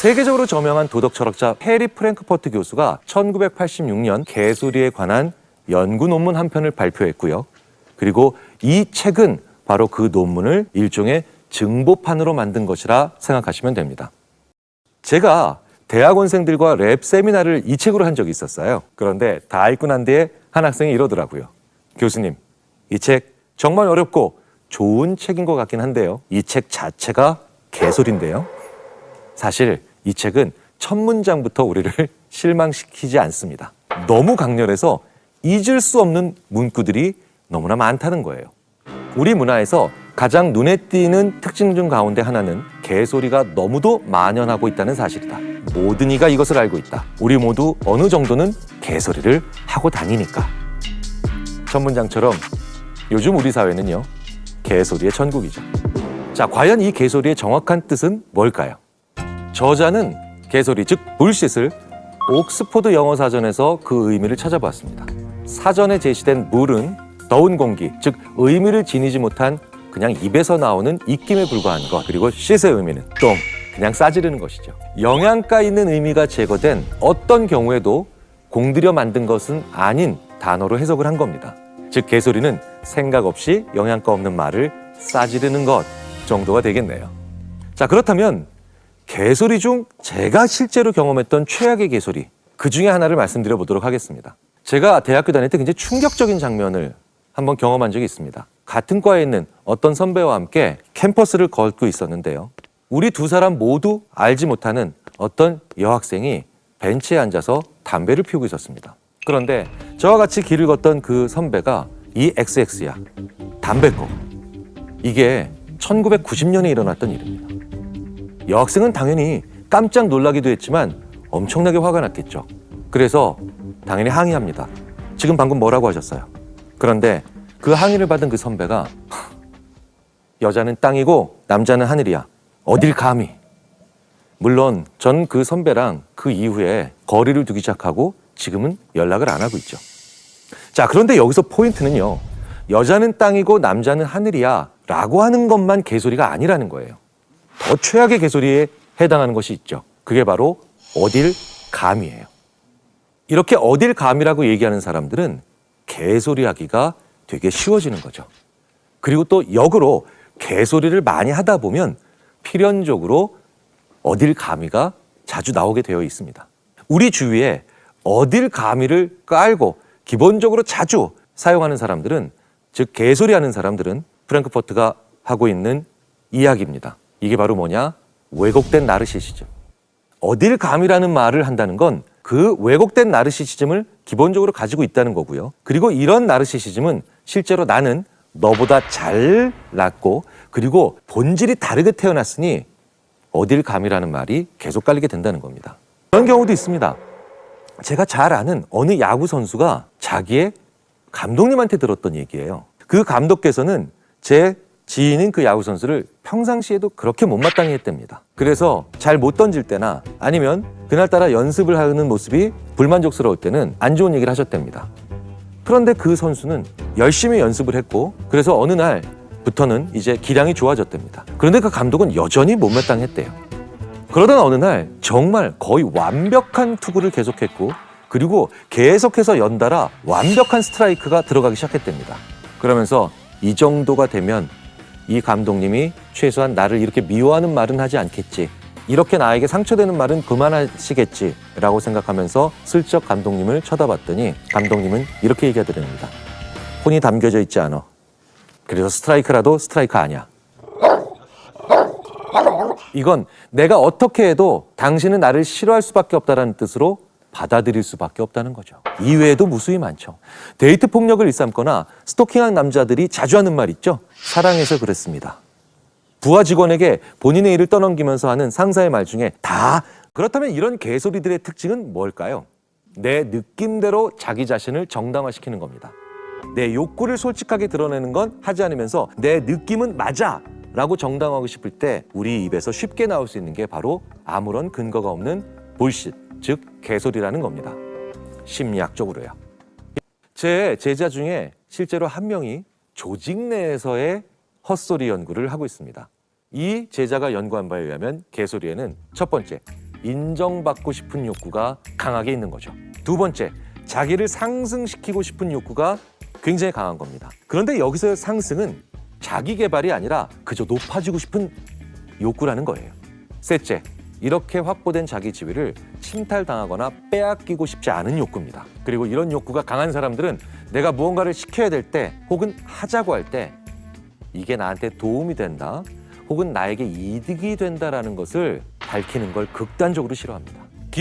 세계적으로 저명한 도덕 철학자 해리 프랭크퍼트 교수가 1986년 개소리에 관한 연구 논문 한 편을 발표했고요. 그리고 이 책은 바로 그 논문을 일종의 증보판으로 만든 것이라 생각하시면 됩니다. 제가 대학원생들과 랩 세미나를 이 책으로 한 적이 있었어요. 그런데 다 읽고 난 뒤에 한 학생이 이러더라고요. 교수님, 이 책 정말 어렵고 좋은 책인 것 같긴 한데요. 이 책 자체가 개소리인데요. 사실 이 책은 첫 문장부터 우리를 실망시키지 않습니다. 너무 강렬해서 잊을 수 없는 문구들이 너무나 많다는 거예요. 우리 문화에서 가장 눈에 띄는 특징 중 가운데 하나는 개소리가 너무도 만연하고 있다는 사실이다. 모든 이가 이것을 알고 있다. 우리 모두 어느 정도는 개소리를 하고 다니니까. 첫 문장처럼 요즘 우리 사회는요, 개소리의 천국이죠. 자, 과연 이 개소리의 정확한 뜻은 뭘까요? 저자는 개소리, 즉 불쉿을 옥스포드 영어사전에서 그 의미를 찾아봤습니다. 사전에 제시된 불은 더운 공기, 즉 의미를 지니지 못한 그냥 입에서 나오는 입김에 불과한 것, 그리고 쉿의 의미는 똥, 그냥 싸지르는 것이죠. 영양가 있는 의미가 제거된 어떤 경우에도 공들여 만든 것은 아닌 단어로 해석을 한 겁니다. 즉 개소리는 생각 없이 영양가 없는 말을 싸지르는 것 정도가 되겠네요. 자, 그렇다면 개소리 중 제가 실제로 경험했던 최악의 개소리, 그 중에 하나를 말씀드려 보도록 하겠습니다. 제가 대학교 다닐 때 굉장히 충격적인 장면을 한번 경험한 적이 있습니다. 같은 과에 있는 어떤 선배와 함께 캠퍼스를 걷고 있었는데요. 우리 두 사람 모두 알지 못하는 어떤 여학생이 벤치에 앉아서 담배를 피우고 있었습니다. 그런데 저와 같이 길을 걷던 그 선배가 이 XX야, 담배 꺼. 이게 1990년에 일어났던 일입니다. 여학생은 당연히 깜짝 놀라기도 했지만 엄청나게 화가 났겠죠. 그래서 당연히 항의합니다. 지금 방금 뭐라고 하셨어요? 그런데 그 항의를 받은 그 선배가 여자는 땅이고 남자는 하늘이야. 어딜 감히. 물론 전 그 선배랑 그 이후에 거리를 두기 시작하고 지금은 연락을 안 하고 있죠. 자, 그런데 여기서 포인트는요. 여자는 땅이고 남자는 하늘이야 라고 하는 것만 개소리가 아니라는 거예요. 더 최악의 개소리에 해당하는 것이 있죠. 그게 바로 어딜 감이에요. 이렇게 어딜 감이라고 얘기하는 사람들은 개소리하기가 되게 쉬워지는 거죠. 그리고 또 역으로 개소리를 많이 하다 보면 필연적으로 어딜 감이가 자주 나오게 되어 있습니다. 우리 주위에 어딜 감이를 깔고 기본적으로 자주 사용하는 사람들은, 즉 개소리하는 사람들은 프랭크퍼트가 하고 있는 이야기입니다. 이게 바로 뭐냐? 왜곡된 나르시시즘. 어딜 감이라는 말을 한다는 건 그 왜곡된 나르시시즘을 기본적으로 가지고 있다는 거고요. 그리고 이런 나르시시즘은 실제로 나는 너보다 잘났고 그리고 본질이 다르게 태어났으니 어딜 감이라는 말이 계속 깔리게 된다는 겁니다. 그런 경우도 있습니다. 제가 잘 아는 어느 야구 선수가 자기의 감독님한테 들었던 얘기예요. 그 감독께서는 제 지인인 그 야구 선수를 평상시에도 그렇게 못마땅히 했답니다. 그래서 잘 못 던질 때나 아니면 그날따라 연습을 하는 모습이 불만족스러울 때는 안 좋은 얘기를 하셨답니다. 그런데 그 선수는 열심히 연습을 했고 그래서 어느 날부터는 이제 기량이 좋아졌답니다. 그런데 그 감독은 여전히 못마땅히 했대요. 그러던 어느 날 정말 거의 완벽한 투구를 계속했고 그리고 계속해서 연달아 완벽한 스트라이크가 들어가기 시작했답니다. 그러면서 이 정도가 되면 이 감독님이 최소한 나를 이렇게 미워하는 말은 하지 않겠지, 이렇게 나에게 상처되는 말은 그만하시겠지 라고 생각하면서 슬쩍 감독님을 쳐다봤더니 감독님은 이렇게 얘기하더랍니다. 혼이 담겨져 있지 않아. 그래서 스트라이크라도 스트라이크 아니야. 이건 내가 어떻게 해도 당신은 나를 싫어할 수밖에 없다는 뜻으로 받아들일 수밖에 없다는 거죠. 이외에도 무수히 많죠. 데이트 폭력을 일삼거나 스토킹한 남자들이 자주 하는 말 있죠. 사랑해서 그랬습니다. 부하 직원에게 본인의 일을 떠넘기면서 하는 상사의 말 중에 다. 그렇다면 이런 개소리들의 특징은 뭘까요? 내 느낌대로 자기 자신을 정당화시키는 겁니다. 내 욕구를 솔직하게 드러내는 건 하지 않으면서 내 느낌은 맞아 라고 정당화하고 싶을 때 우리 입에서 쉽게 나올 수 있는 게 바로 아무런 근거가 없는 불쉿, 즉 개소리라는 겁니다. 심리학적으로요. 제 제자 중에 실제로 한 명이 조직 내에서의 헛소리 연구를 하고 있습니다. 이 제자가 연구한 바에 의하면 개소리에는 첫 번째, 인정받고 싶은 욕구가 강하게 있는 거죠. 두 번째, 자기를 상승시키고 싶은 욕구가 굉장히 강한 겁니다. 그런데 여기서 상승은 자기 개발이 아니라 그저 높아지고 싶은 욕구라는 거예요. 셋째, 이렇게 확보된 자기 지위를 침탈당하거나 빼앗기고 싶지 않은 욕구입니다. 그리고 이런 욕구가 강한 사람들은 내가 무언가를 시켜야 될 때 혹은 하자고 할 때 이게 나한테 도움이 된다 혹은 나에게 이득이 된다라는 것을 밝히는 걸 극단적으로 싫어합니다.